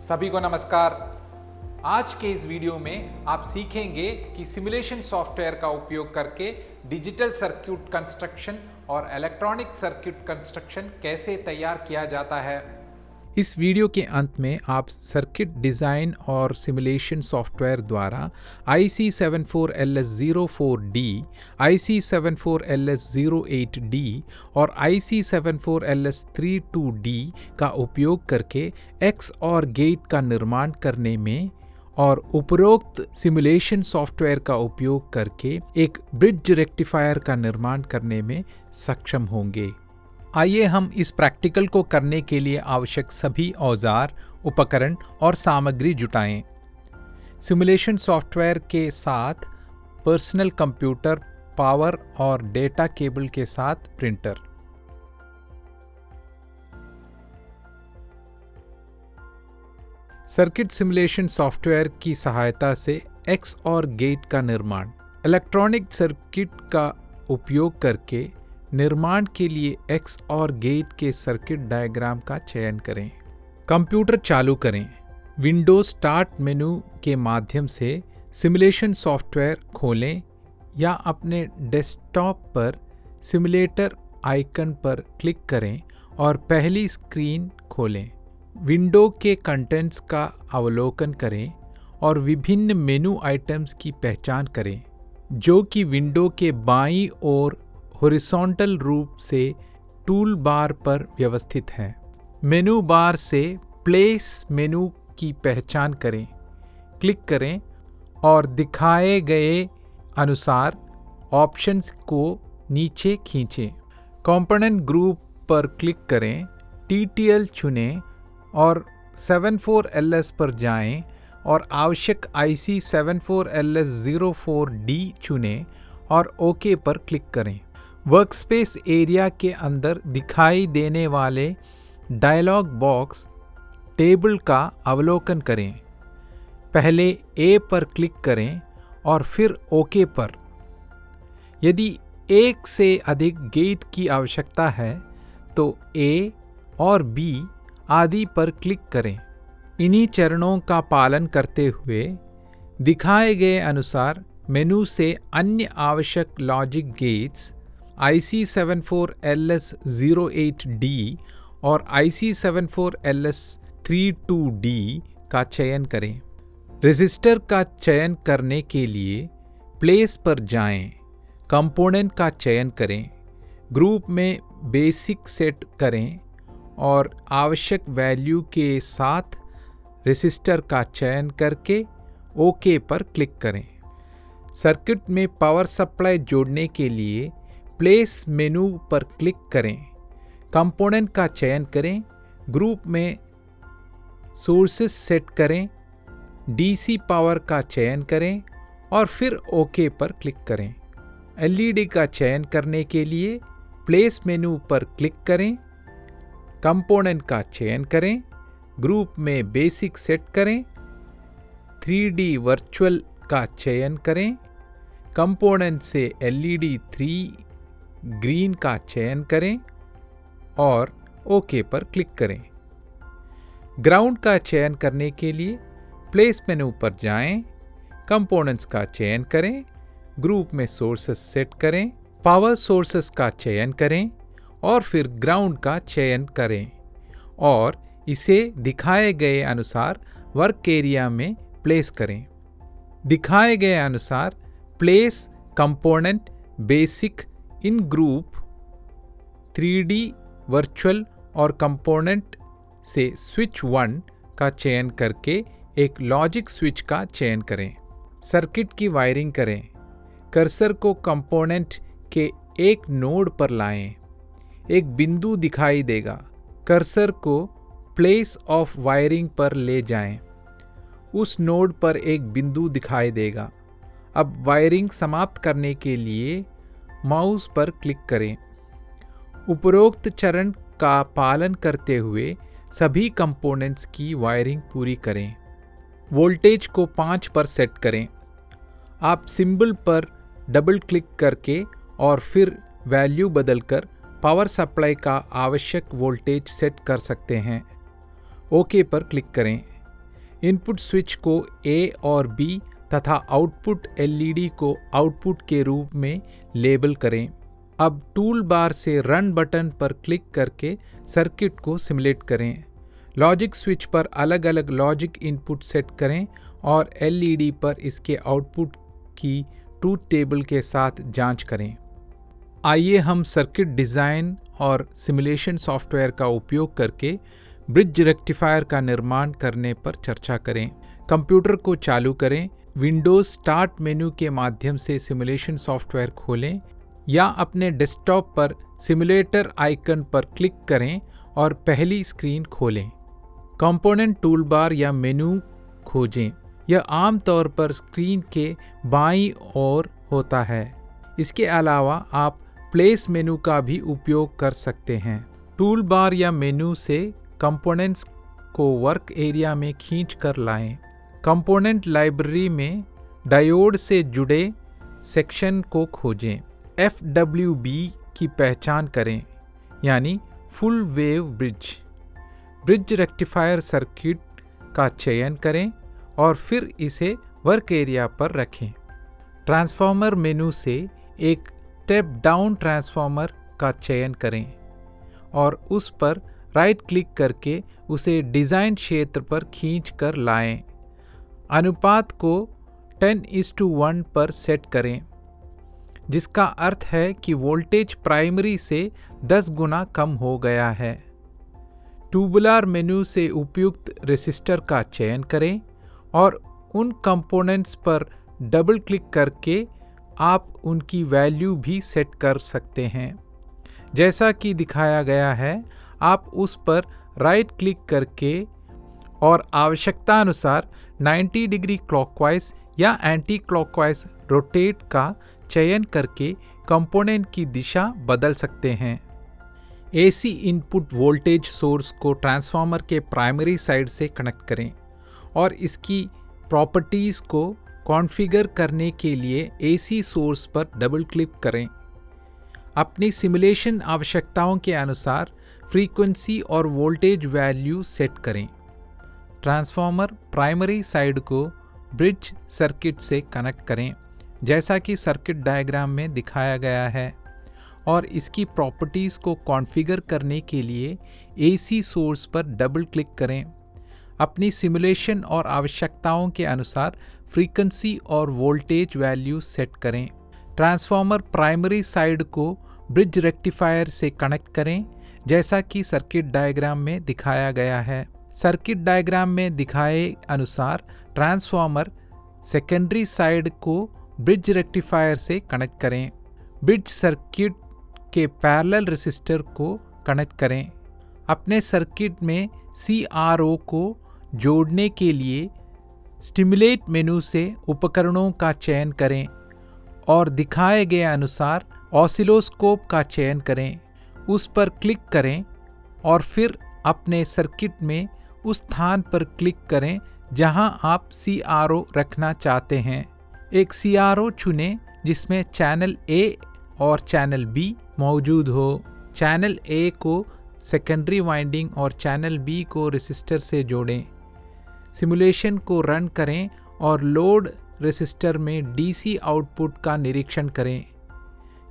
सभी को नमस्कार। आज के इस वीडियो में आप सीखेंगे कि सिमुलेशन सॉफ्टवेयर का उपयोग करके डिजिटल सर्किट कंस्ट्रक्शन और इलेक्ट्रॉनिक सर्किट कंस्ट्रक्शन कैसे तैयार किया जाता है। इस वीडियो के अंत में आप सर्किट डिज़ाइन और सिमुलेशन सॉफ्टवेयर द्वारा IC74LS04D, IC74LS08D और IC74LS32D का उपयोग करके एक्स और गेट का निर्माण करने में और उपरोक्त सिमुलेशन सॉफ्टवेयर का उपयोग करके एक ब्रिज रेक्टिफायर का निर्माण करने में सक्षम होंगे। आइए हम इस प्रैक्टिकल को करने के लिए आवश्यक सभी औजार, उपकरण और सामग्री जुटाएं। सिमुलेशन सॉफ्टवेयर के साथ पर्सनल कंप्यूटर, पावर और डेटा केबल के साथ प्रिंटर। सर्किट सिमुलेशन सॉफ्टवेयर की सहायता से एक्स और गेट का निर्माण। इलेक्ट्रॉनिक सर्किट का उपयोग करके निर्माण के लिए एक्स और गेट के सर्किट डायग्राम का चयन करें। कंप्यूटर चालू करें। विंडोज स्टार्ट मेनू के माध्यम से सिमुलेशन सॉफ्टवेयर खोलें या अपने डेस्कटॉप पर सिमुलेटर आइकन पर क्लिक करें और पहली स्क्रीन खोलें। विंडो के कंटेंट्स का अवलोकन करें और विभिन्न मेनू आइटम्स की पहचान करें जो कि विंडो के बाईं ओर हॉरिजॉन्टल रूप से टूल बार पर व्यवस्थित है। मेनू बार से प्लेस मेनू की पहचान करें, क्लिक करें और दिखाए गए अनुसार ऑप्शंस को नीचे खींचें। कंपोनेंट ग्रुप पर क्लिक करें, TTL चुनें और 74LS पर जाएं और आवश्यक IC74LS04D चुनें और OK पर क्लिक करें। वर्कस्पेस एरिया के अंदर दिखाई देने वाले डायलॉग बॉक्स टेबल का अवलोकन करें। पहले A पर क्लिक करें और फिर OK पर। यदि एक से अधिक गेट की आवश्यकता है तो A और B आदि पर क्लिक करें। इन्हीं चरणों का पालन करते हुए दिखाए गए अनुसार मेनू से अन्य आवश्यक लॉजिक गेट्स IC74LS08D और IC74LS32D का चयन करें। रजिस्टर का चयन करने के लिए प्लेस पर जाएं, कंपोनेंट का चयन करें, ग्रुप में बेसिक सेट करें और आवश्यक वैल्यू के साथ रजिस्टर का चयन करके OK पर क्लिक करें। सर्किट में पावर सप्लाई जोड़ने के लिए प्लेस मेनू पर क्लिक करें, कंपोनेंट का चयन करें, ग्रुप में सोर्सेस सेट करें, DC पावर का चयन करें और फिर OK पर क्लिक करें। LED का चयन करने के लिए प्लेस मेनू पर क्लिक करें, कंपोनेंट का चयन करें, ग्रुप में बेसिक सेट करें, 3D वर्चुअल का चयन करें, कंपोनेंट से LED 3 ग्रीन का चयन करें और OK पर क्लिक करें। ग्राउंड का चयन करने के लिए प्लेस मेनू पर जाएं, कंपोनेंट्स का चयन करें, ग्रुप में सोर्सेस सेट करें, पावर सोर्सेस का चयन करें और फिर ग्राउंड का चयन करें और इसे दिखाए गए अनुसार वर्क एरिया में प्लेस करें। दिखाए गए अनुसार place component basic in group 3D virtual और कंपोनेंट से स्विच 1 का चयन करके एक लॉजिक स्विच का चयन करें। सर्किट की वायरिंग करें। कर्सर को कंपोनेंट के एक नोड पर लाएं। एक बिंदु दिखाई देगा। कर्सर को प्लेस ऑफ वायरिंग पर ले जाएं। उस नोड पर एक बिंदु दिखाई देगा। अब वायरिंग समाप्त करने के लिए माउस पर क्लिक करें। उपरोक्त चरण का पालन करते हुए सभी कंपोनेंट्स की वायरिंग पूरी करें। वोल्टेज को 5 पर सेट करें। आप सिंबल पर डबल क्लिक करके और फिर वैल्यू बदलकर पावर सप्लाई का आवश्यक वोल्टेज सेट कर सकते हैं। OK पर क्लिक करें। इनपुट स्विच को A और B तथा आउटपुट LED को आउटपुट के रूप में लेबल करें। अब टूल बार से रन बटन पर क्लिक करके सर्किट को सिमुलेट करें। लॉजिक स्विच पर अलग अलग लॉजिक इनपुट सेट करें और LED पर इसके आउटपुट की ट्रूथ टेबल के साथ जांच करें। आइए हम सर्किट डिज़ाइन और सिमुलेशन सॉफ्टवेयर का उपयोग करके ब्रिज रेक्टिफायर का निर्माण करने पर चर्चा करें। कंप्यूटर को चालू करें, विंडोज़ स्टार्ट मेन्यू के माध्यम से सिमुलेशन सॉफ्टवेयर खोलें या अपने डेस्कटॉप पर सिमुलेटर आइकन पर क्लिक करें और पहली स्क्रीन खोलें। कंपोनेंट टूलबार या मेनू खोजें। यह आमतौर पर स्क्रीन के बाईं ओर होता है। इसके अलावा आप प्लेस मेनू का भी उपयोग कर सकते हैं। टूल बार या मेनू से कंपोनेंट्स को वर्क एरिया में खींच कर लाएं। कंपोनेंट लाइब्रेरी में डायोड से जुड़े सेक्शन को खोजें। FWB की पहचान करें, यानी full wave bridge. Bridge rectifier circuit का चयन करें और फिर इसे वर्क एरिया पर रखें। ट्रांसफार्मर मेनू से एक स्टेप डाउन ट्रांसफार्मर का चयन करें और उस पर राइट क्लिक करके उसे डिज़ाइन क्षेत्र पर खींच कर लाएं। अनुपात को 10:1 पर सेट करें, जिसका अर्थ है कि वोल्टेज प्राइमरी से 10 गुना कम हो गया है। ट्यूबुलर मेनू से उपयुक्त रेसिस्टर का चयन करें और उन कंपोनेंट्स पर डबल क्लिक करके आप उनकी वैल्यू भी सेट कर सकते हैं। जैसा कि दिखाया गया है, आप उस पर राइट क्लिक करके और आवश्यकता अनुसार 90 डिग्री क्लॉकवाइज या एंटी क्लॉकवाइज रोटेट का चयन करके कंपोनेंट की दिशा बदल सकते हैं। AC इनपुट वोल्टेज सोर्स को ट्रांसफार्मर के प्राइमरी साइड से कनेक्ट करें और इसकी प्रॉपर्टीज़ को कॉन्फ़िगर करने के लिए AC सोर्स पर डबल क्लिक करें। अपनी सिमुलेशन आवश्यकताओं के अनुसार फ्रीक्वेंसी और वोल्टेज वैल्यू सेट करें। ट्रांसफार्मर प्राइमरी साइड को ब्रिज सर्किट से कनेक्ट करें, जैसा कि सर्किट डायग्राम में दिखाया गया है, और इसकी प्रॉपर्टीज़ को कॉन्फ़िगर करने के लिए AC सोर्स पर डबल क्लिक करें। अपनी सिमुलेशन और आवश्यकताओं के अनुसार फ्रीक्वेंसी और वोल्टेज वैल्यू सेट करें। ट्रांसफार्मर प्राइमरी साइड को ब्रिज रेक्टिफायर से कनेक्ट करें, जैसा कि सर्किट डायग्राम में दिखाया गया है। सर्किट डायग्राम में दिखाए अनुसार ट्रांसफार्मर सेकेंडरी साइड को ब्रिज रेक्टिफायर से कनेक्ट करें। ब्रिज सर्किट के पैरेलल रेसिस्टर को कनेक्ट करें। अपने सर्किट में CRO को जोड़ने के लिए स्टिमुलेट मेनू से उपकरणों का चयन करें और दिखाए गए अनुसार ऑसिलोस्कोप का चयन करें। उस पर क्लिक करें और फिर अपने सर्किट में उस स्थान पर क्लिक करें जहां आप CRO रखना चाहते हैं। एक CRO चुनें जिसमें चैनल A और चैनल B मौजूद हो। चैनल A को सेकेंडरी वाइंडिंग और चैनल B को रेसिस्टर से जोड़ें। सिमुलेशन को रन करें और लोड रेसिस्टर में DC आउटपुट का निरीक्षण करें।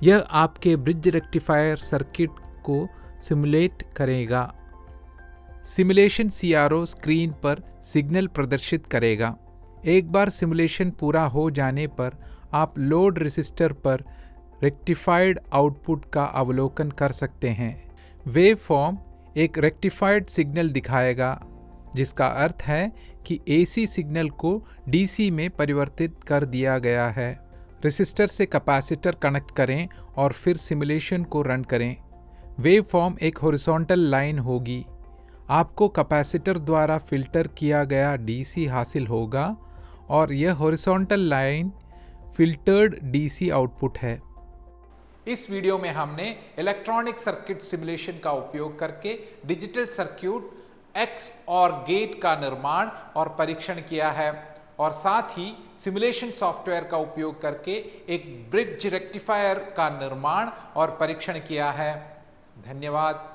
यह आपके ब्रिज रेक्टिफायर सर्किट को सिमुलेट करेगा। सिमुलेशन CRO स्क्रीन पर सिग्नल प्रदर्शित करेगा। एक बार सिमुलेशन पूरा हो जाने पर आप लोड रेसिस्टर पर रेक्टिफाइड आउटपुट का अवलोकन कर सकते हैं। वेव फॉर्म एक रेक्टिफाइड सिग्नल दिखाएगा, जिसका अर्थ है कि AC सिग्नल को DC में परिवर्तित कर दिया गया है। रेसिस्टर से कैपेसिटर कनेक्ट करें और फिर सिमुलेशन को रन करें। वेव फॉर्म एक हॉरिजॉन्टल लाइन होगी। आपको कैपेसिटर द्वारा फिल्टर किया गया DC हासिल होगा और यह horizontal line filtered DC output है। इस वीडियो में हमने इलेक्ट्रॉनिक सर्किट सिमुलेशन का उपयोग करके डिजिटल सर्किट X और गेट का निर्माण और परीक्षण किया है, और साथ ही सिमुलेशन सॉफ्टवेयर का उपयोग करके एक ब्रिज रेक्टिफायर का निर्माण और परीक्षण किया है। धन्यवाद।